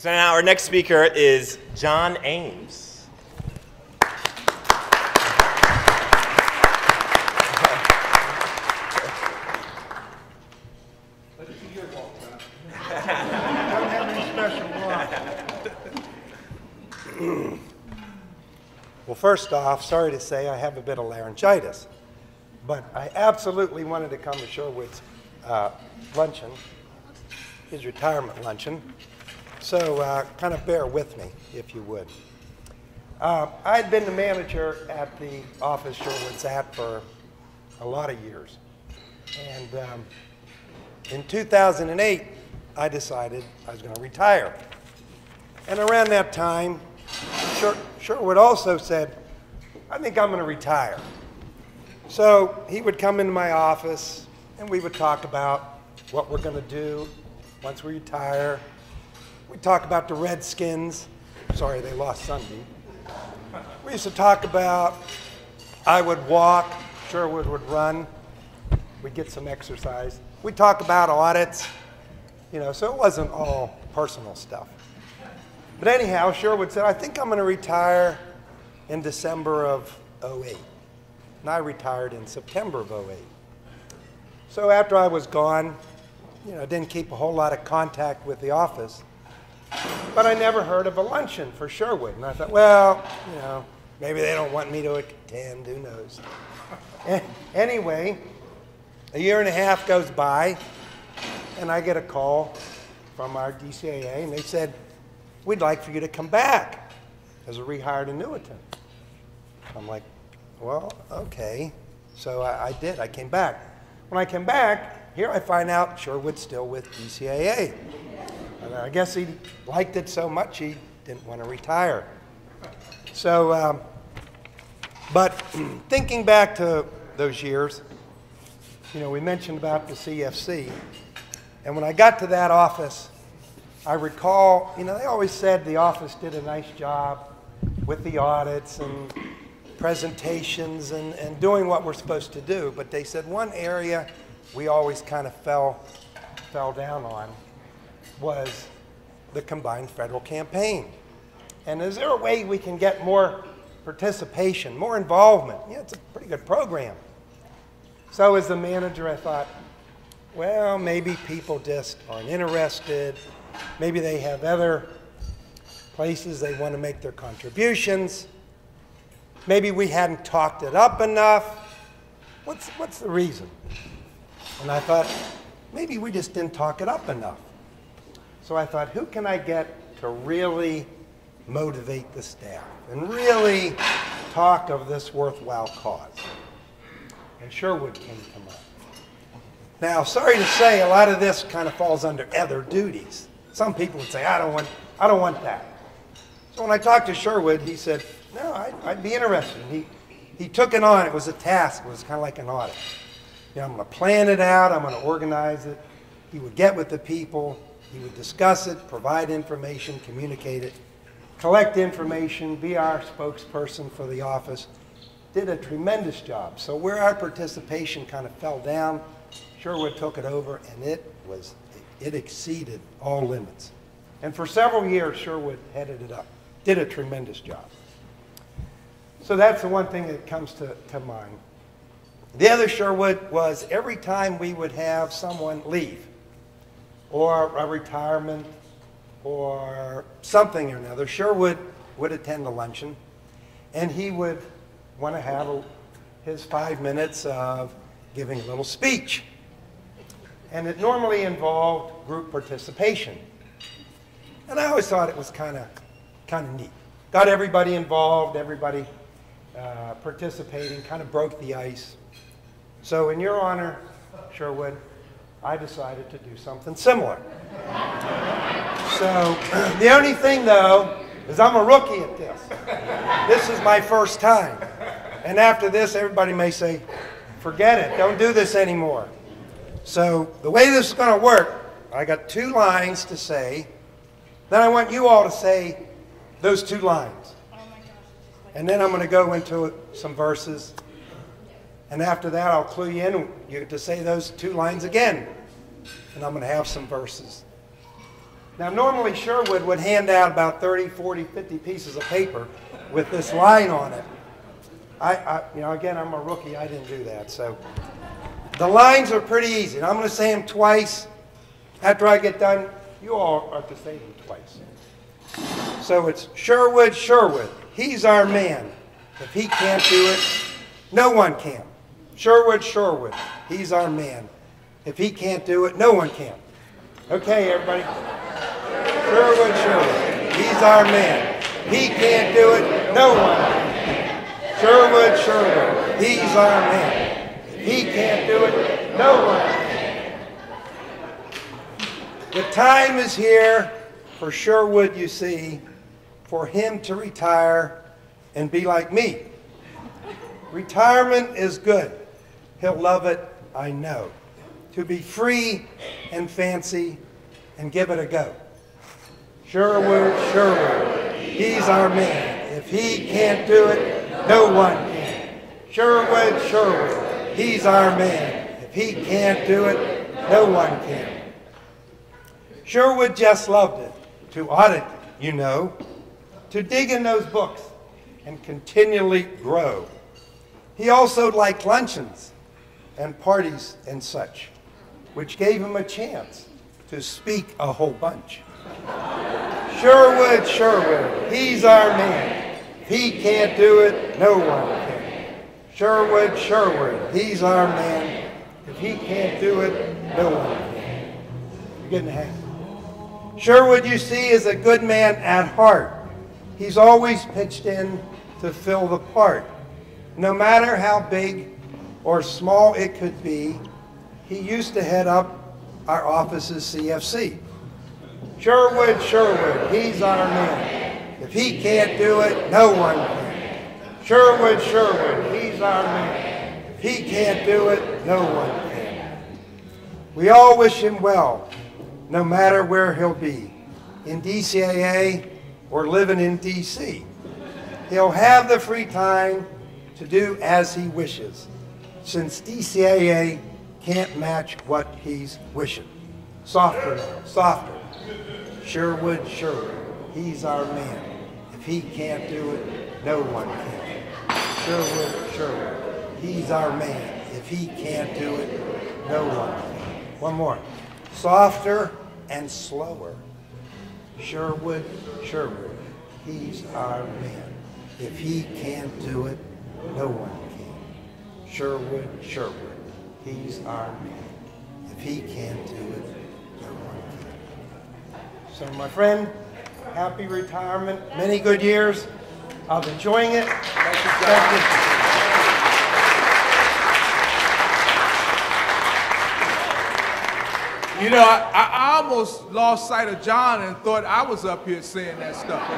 So now our next speaker is John Ames. Let's see your walk, John. I don't have any special walk. Well, first off, sorry to say I have a bit of laryngitis, but I absolutely wanted to come to Sherwood's luncheon, his retirement luncheon. So kind of bear with me, if you would. I'd been the manager at the office Sherwood's at for a lot of years. And in 2008, I decided I was going to retire. And around that time, Sherwood also said, I think I'm going to retire. So he would come into my office, and we would talk about what we're going to do once we retire. We'd talk about the Redskins. Sorry, they lost Sunday. We used to talk about, I would walk, Sherwood would run. We'd get some exercise. We'd talk about audits, so it wasn't all personal stuff. But anyhow, Sherwood said, I think I'm going to retire in December of '08. And I retired in September of '08. So after I was gone, didn't keep a whole lot of contact with the office. But I never heard of a luncheon for Sherwood. And I thought, well, maybe they don't want me to attend, who knows. Anyway, a year and a half goes by, and I get a call from our DCAA, and they said, we'd like for you to come back as a rehired annuitant. I'm like, well, okay. So I did. I came back. When I came back, here I find out Sherwood's still with DCAA. And I guess he liked it so much he didn't want to retire. So, but thinking back to those years, we mentioned about the CFC. And when I got to that office, I recall, they always said the office did a nice job with the audits and presentations and doing what we're supposed to do. But they said one area we always kind of fell down on was the combined federal campaign. And is there a way we can get more participation, more involvement? Yeah, it's a pretty good program. So as the manager, I thought, well, maybe people just aren't interested. Maybe they have other places they want to make their contributions. Maybe we hadn't talked it up enough. What's the reason? And I thought, maybe we just didn't talk it up enough. So I thought, who can I get to really motivate the staff and really talk of this worthwhile cause? And Sherwood came to mind. Now, sorry to say, a lot of this kind of falls under other duties. Some people would say, I don't want that. So when I talked to Sherwood, he said, no, I'd be interested. He took it on. It was a task. It was kind of like an audit. I'm going to plan it out. I'm going to organize it. He would get with the people. He would discuss it, provide information, communicate it, collect information, be our spokesperson for the office. Did a tremendous job. So where our participation kind of fell down, Sherwood took it over, and it exceeded all limits. And for several years, Sherwood headed it up. Did a tremendous job. So that's the one thing that comes to mind. The other Sherwood was every time we would have someone leave, or a retirement, or something or another, Sherwood would attend the luncheon, and he would want to have his 5 minutes of giving a little speech. And it normally involved group participation. And I always thought it was kind of neat. Got everybody involved, everybody participating, kind of broke the ice. So in your honor, Sherwood, I decided to do something similar. So the only thing, though, is I'm a rookie at this. This is my first time. And after this, everybody may say, forget it, don't do this anymore. So the way this is going to work, I got 2 lines to say. Then I want you all to say those 2 lines. And then I'm going to go into some verses. And after that, I'll clue you in. You get to say those 2 lines again. And I'm going to have some verses. Now, normally Sherwood would hand out about 30, 40, 50 pieces of paper with this line on it. Again, I'm a rookie. I didn't do that. So the lines are pretty easy. And I'm going to say them twice. After I get done, you all are to say them twice. So it's Sherwood, Sherwood. He's our man. If he can't do it, no one can. Sherwood, Sherwood. He's our man. If he can't do it, no one can. Okay, everybody. Sherwood, Sherwood. He's our man. He can't do it, no one can. Sherwood, Sherwood. He's our man. If he can't do it, no one can. The time is here for Sherwood, you see, for him to retire and be like me. Retirement is good. He'll love it, I know. To be free and fancy and give it a go. Sherwood, Sherwood, he's our man. If he can't do it, no one can. Sherwood, Sherwood, he's our man. If he can't do it, no one can. Sherwood just loved it, to audit, you know, to dig in those books and continually grow. He also liked luncheons and parties and such, which gave him a chance to speak a whole bunch. Sherwood, Sherwood, he's our man. If he can't do it, no one can. Sherwood, Sherwood, he's our man. If he can't do it, no one can. You're getting the hang of it. Sherwood, you see, is a good man at heart. He's always pitched in to fill the part. No matter how big or small it could be, he used to head up our office's CFC. Sherwood, Sherwood, he's our man. If he can't do it, no one can. Sherwood, Sherwood, he's our man. If he can't do it, no one can. We all wish him well, no matter where he'll be, in DCAA or living in DC. He'll have the free time to do as he wishes, since DCAA can't match what he's wishing. Softer now, softer. Sherwood, Sherwood, he's our man. If he can't do it, no one can. Sherwood, Sherwood, he's our man. If he can't do it, no one can. One more. Softer and slower. Sherwood, Sherwood, he's our man. If he can't do it, no one can. Sherwood, Sherwood, he's our man. If he can't do it, no one can. So my friend, happy retirement, many good years of enjoying it. Thank you. You know, I almost lost sight of John and thought I was up here saying that stuff.